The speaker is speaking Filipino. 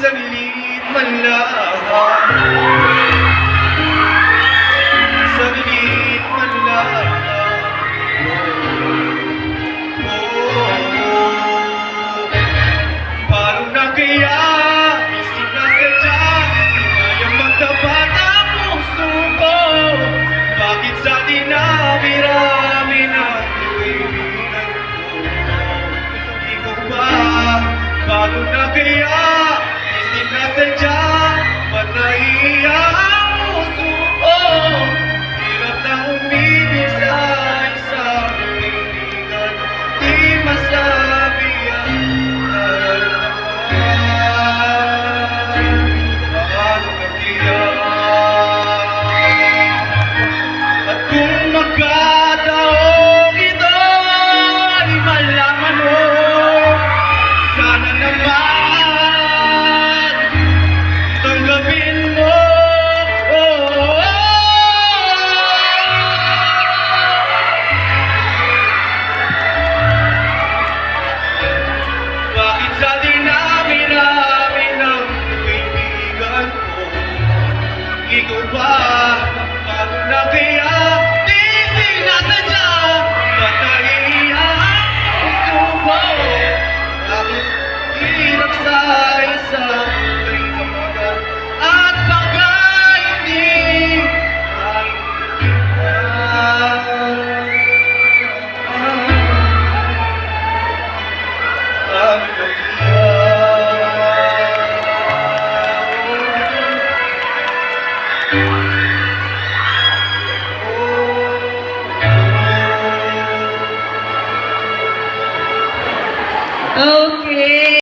Saglit man lang, saglit man lang. Paano na kaya isip na sadya, di kayang magtapat ang puso ko? Bakit sa dinami-rami ng kaibigan ko? Di ko ba, paano na kaya nasadya, ba't nahiya ang puso ko? Hirap na umibig sa isang kaibigan, di masabi ang nararamdaman. Paano ka kaya? At kung magkataong ito ay malaman mo, sana naman ikaw ba? Paano na kaya? Di sinasadya, ba't nahihiya ang puso mo? Bakit hirap sa isang kaibigan at baka hindi Okay.